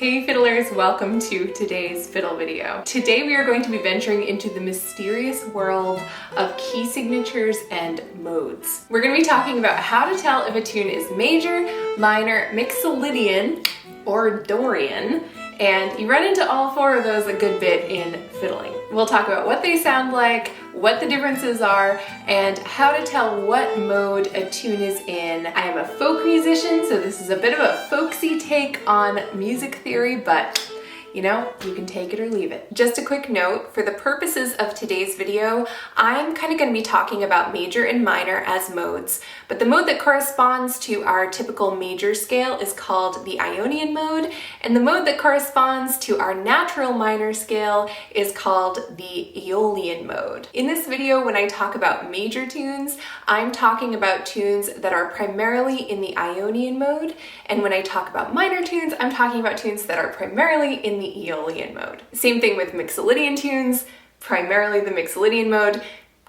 Hey fiddlers, welcome to today's fiddle video. Today we are going to be venturing into the mysterious world of key signatures and modes. We're going to be talking about how to tell if a tune is major, minor, Mixolydian, or Dorian, and you run into all four of those a good bit in fiddling. We'll talk about what they sound like, what the differences are, and how to tell what mode a tune is in. I am a folk musician, so this is a bit of a folksy take on music theory, but you know, you can take it or leave it. Just a quick note, for the purposes of today's video, I'm kind of going to be talking about major and minor as modes, but the mode that corresponds to our typical major scale is called the Ionian mode, and the mode that corresponds to our natural minor scale is called the aeolian mode. In this video, when I talk about major tunes, I'm talking about tunes that are primarily in the Ionian mode, and when I talk about minor tunes, I'm talking about tunes that are primarily in the aeolian mode. Same thing with Mixolydian tunes, primarily the Mixolydian mode.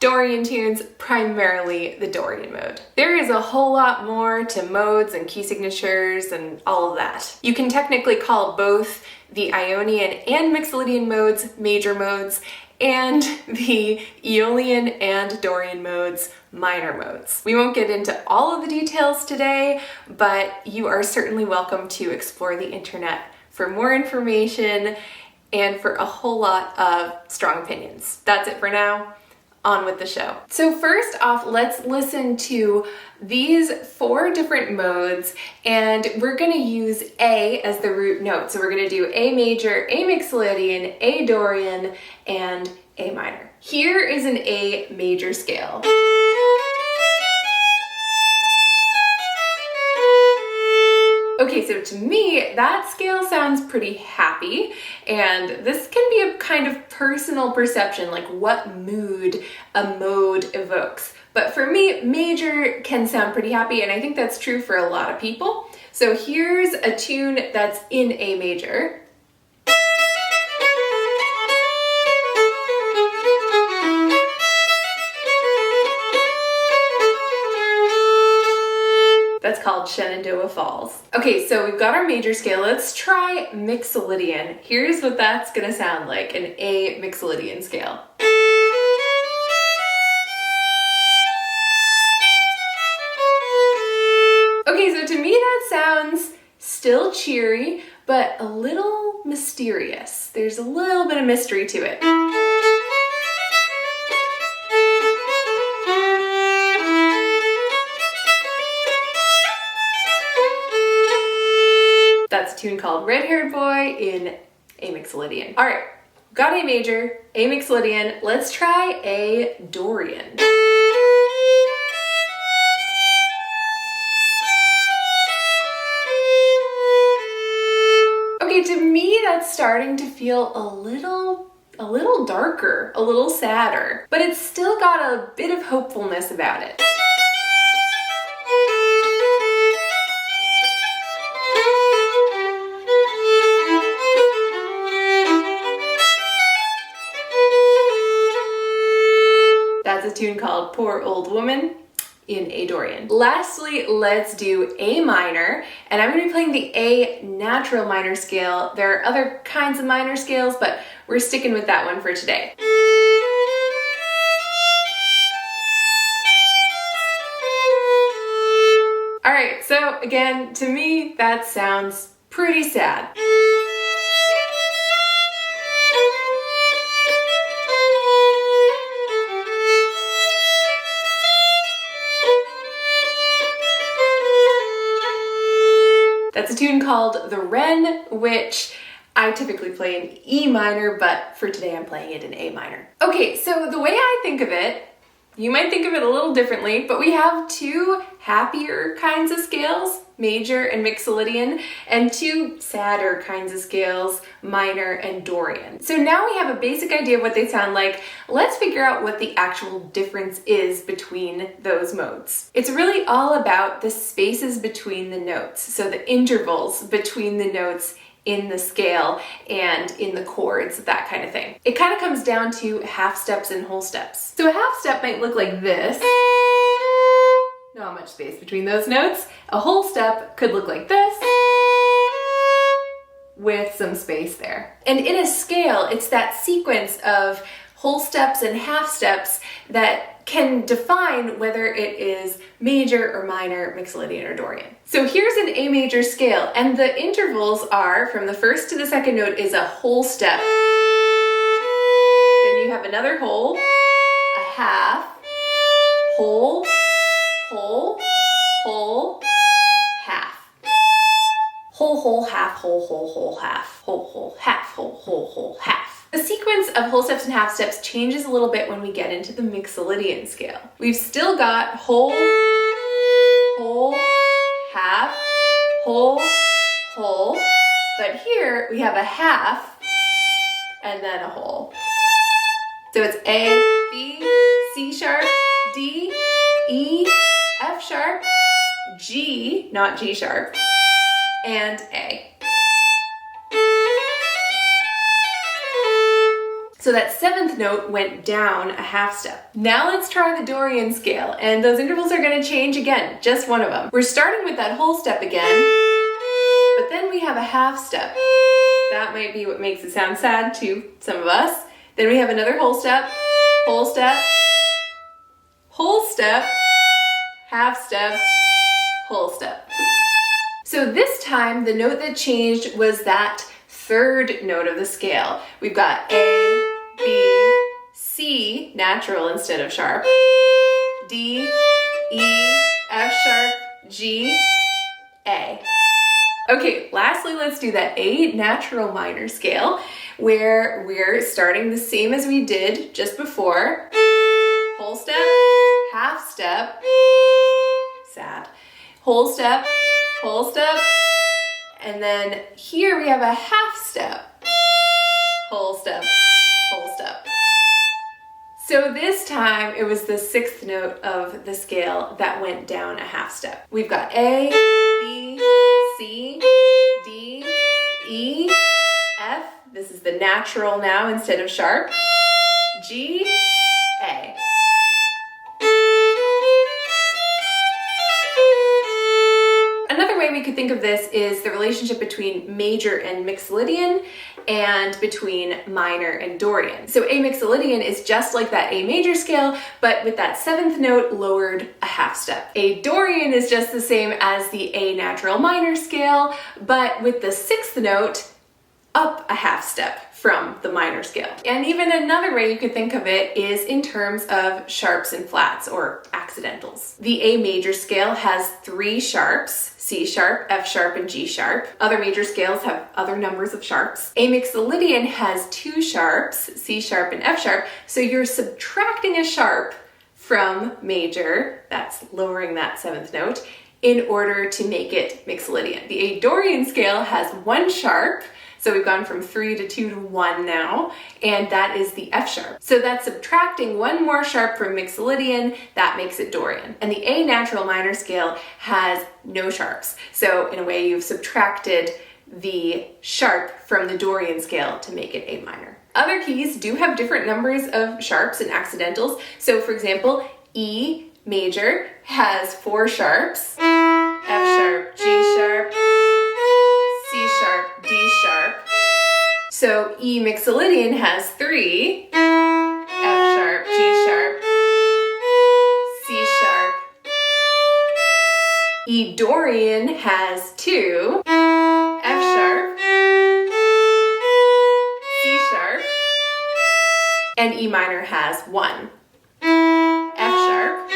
Dorian tunes, primarily the Dorian mode. There is a whole lot more to modes and key signatures and all of that. You can technically call both the Ionian and Mixolydian modes major modes, and the aeolian and Dorian modes minor modes. We won't get into all of the details today, but you are certainly welcome to explore the internet for more information and for a whole lot of strong opinions. That's it for now. On with the show. So first off, let's listen to these four different modes, and we're going to use A as the root note. So we're going to do A major, A Mixolydian, A Dorian, and A minor. Here is an A major scale. Okay, so to me, that scale sounds pretty happy, and this can be a kind of personal perception, like what mood a mode evokes. But for me, major can sound pretty happy, and I think that's true for a lot of people. So here's a tune that's in A major. That's called Shenandoah Falls. Okay, so we've got our major scale. Let's try Mixolydian. Here's what that's gonna sound like, an A Mixolydian scale. Okay, so to me that sounds still cheery, but a little mysterious. There's a little bit of mystery to it. That's a tune called Red-Haired Boy in A Mixolydian. All right, got A major, A Mixolydian. Let's try A Dorian. Okay, to me that's starting to feel a little darker, a little sadder, but it's still got a bit of hopefulness about it. That's a tune called Poor Old Woman in A Dorian. Lastly, let's do A minor, and I'm going to be playing the A natural minor scale. There are other kinds of minor scales, but we're sticking with that one for today. All right, so again, to me, that sounds pretty sad. That's a tune called The Wren, which I typically play in E minor, but for today I'm playing it in A minor. Okay, so the way I think of it, you might think of it a little differently, but we have two happier kinds of scales, major and Mixolydian, and two sadder kinds of scales, minor and Dorian. So now we have a basic idea of what they sound like. Let's figure out what the actual difference is between those modes. It's really all about the spaces between the notes, so the intervals between the notes in the scale and in the chords, that kind of thing. It kind of comes down to half steps and whole steps. So a half step might look like this. Not much space between those notes. A whole step could look like this. with some space there. And in a scale, it's that sequence of whole steps and half steps that can define whether it is major or minor, Mixolydian or Dorian. So here's an A major scale, and the intervals are from the first to the second note is a whole step. Then you have another whole, a half, whole, whole, whole, half. Whole, whole, half, whole, whole, whole, half, whole, whole, half, whole, whole, whole, half. The sequence of whole steps and half steps changes a little bit when we get into the Mixolydian scale. We've still got whole, whole, half, whole, whole, but here we have a half and then a whole. So it's A, B, C sharp, D, E, F sharp, G, not G sharp, and A. So that seventh note went down a half step. Now let's try the Dorian scale, and those intervals are going to change again, just one of them. We're starting with that whole step again, but then we have a half step. That might be what makes it sound sad to some of us. Then we have another whole step, whole step, whole step, half step, whole step. So this time, the note that changed was that third note of the scale. We've got A, B, C, natural instead of sharp, D, E, F sharp, G, A. Okay, lastly, let's do that A natural minor scale, where we're starting the same as we did just before. Whole step, half step, sad, whole step, and then here we have a half step, whole step, whole step. So this time it was the sixth note of the scale that went down a half step. We've got A, B, C, D, E, F, this is the natural now instead of sharp, G, A. Another way we could think of this is the relationship between major and Mixolydian and between minor and Dorian. So A Mixolydian is just like that A major scale, but with that seventh note lowered a half step. A Dorian is just the same as the A natural minor scale, but with the sixth note up a half step from the minor scale. And even another way you could think of it is in terms of sharps and flats or accidentals. The A major scale has 3 sharps, C sharp, F sharp, and G sharp. Other major scales have other numbers of sharps. A Mixolydian has 2 sharps, C sharp and F sharp, so you're subtracting a sharp from major, that's lowering that seventh note, in order to make it Mixolydian. The A Dorian scale has 1 sharp, so we've gone from 3 to 2 to 1 now, and that is the F sharp. So that's subtracting 1 more sharp from Mixolydian, that makes it Dorian. And the A natural minor scale has no sharps. So in a way, you've subtracted the sharp from the Dorian scale to make it A minor. Other keys do have different numbers of sharps and accidentals. So for example, E major has 4 sharps, F sharp, G sharp, C sharp, D sharp. So E Mixolydian has 3, F sharp, G sharp, C sharp. E Dorian has 2, F sharp, C sharp, and E minor has 1, F sharp.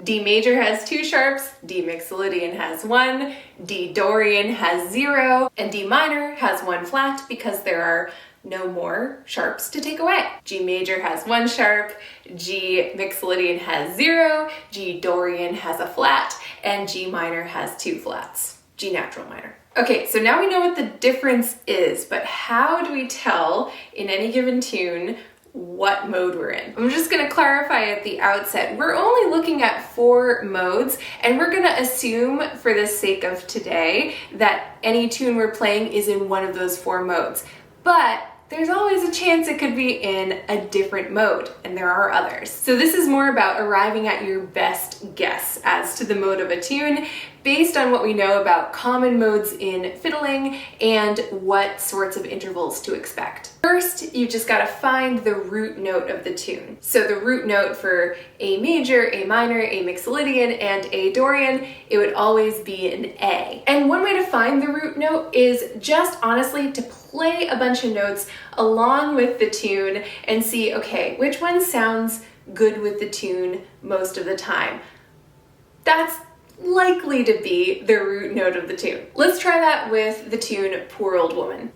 D major has 2 sharps, D Mixolydian has 1, D Dorian has 0, and D minor has 1 flat because there are no more sharps to take away. G major has 1 sharp, G Mixolydian has 0, G Dorian has a flat, and G minor has 2 flats, G natural minor. Okay, so now we know what the difference is, but how do we tell in any given tune what mode we're in? I'm just going to clarify at the outset. We're only looking at 4 modes, and we're going to assume for the sake of today that any tune we're playing is in one of those 4 modes. But there's always a chance it could be in a different mode, and there are others. So this is more about arriving at your best guess as to the mode of a tune based on what we know about common modes in fiddling and what sorts of intervals to expect. First, you just gotta find the root note of the tune. So the root note for A major, A minor, A Mixolydian, and A Dorian, it would always be an A. And one way to find the root note is just honestly to play a bunch of notes along with the tune and see, okay, which one sounds good with the tune most of the time. That's likely to be the root note of the tune. Let's try that with the tune Poor Old Woman.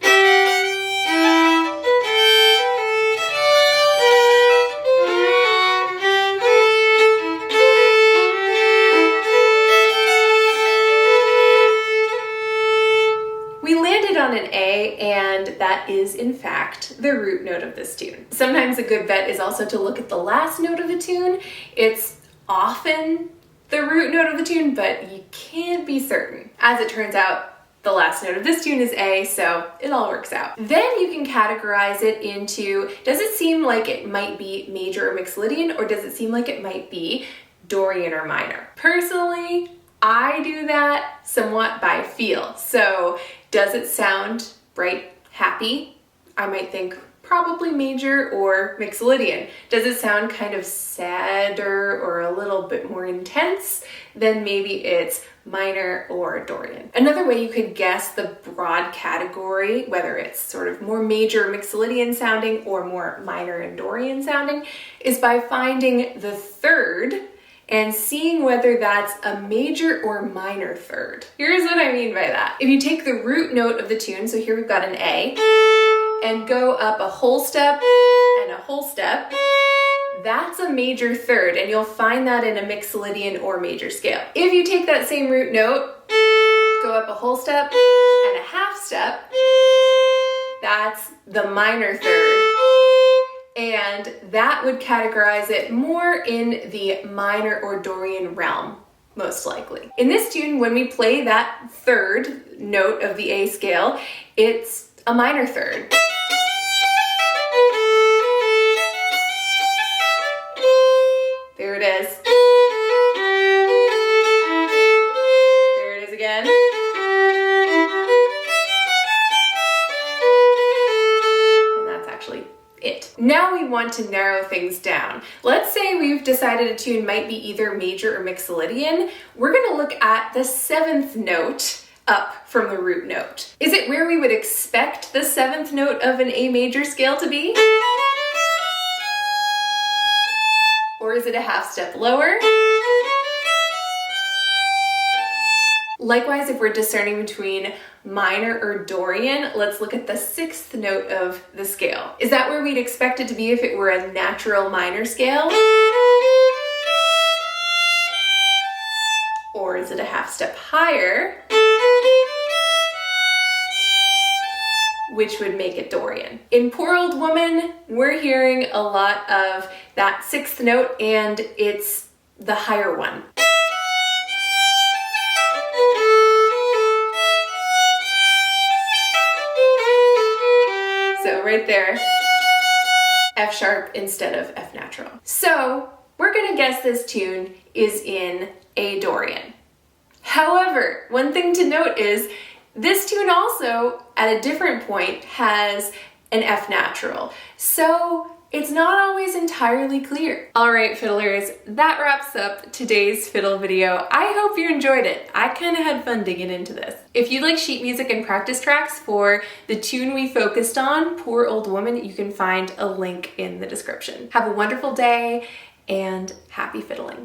On an A, and that is in fact the root note of this tune. Sometimes a good bet is also to look at the last note of the tune. It's often the root note of the tune, but you can't be certain. As it turns out, the last note of this tune is A, so it all works out. Then you can categorize it into, does it seem like it might be major or Mixolydian, or does it seem like it might be Dorian or minor? Personally, I do that somewhat by feel. So does it sound bright, happy? I might think probably major or Mixolydian. Does it sound kind of sadder or a little bit more intense? Then maybe it's minor or Dorian. Another way you could guess the broad category, whether it's sort of more major Mixolydian sounding or more minor and Dorian sounding, is by finding the third and seeing whether that's a major or minor third. Here's what I mean by that. If you take the root note of the tune, so here we've got an A, and go up a whole step and a whole step, that's a major third, and you'll find that in a Mixolydian or major scale. If you take that same root note, go up a whole step and a half step, that's the minor third. And that would categorize it more in the minor or Dorian realm, most likely. In this tune, when we play that third note of the A scale, it's a minor third. There it is. There it is again. Now we want to narrow things down. Let's say we've decided a tune might be either major or Mixolydian. We're going to look at the seventh note up from the root note. Is it where we would expect the seventh note of an A major scale to be? Or is it a half step lower? Likewise, if we're discerning between minor or Dorian, let's look at the sixth note of the scale. Is that where we'd expect it to be if it were a natural minor scale? Or is it a half step higher, which would make it Dorian? In Poor Old Woman, we're hearing a lot of that sixth note, and it's the higher one. So right there, F sharp instead of F natural. So we're gonna guess this tune is in A Dorian. However, one thing to note is this tune also, at a different point, has an F natural. So it's not always entirely clear. All right, fiddlers, that wraps up today's fiddle video. I hope you enjoyed it. I kind of had fun digging into this. If you'd like sheet music and practice tracks for the tune we focused on, Poor Old Woman, you can find a link in the description. Have a wonderful day and happy fiddling.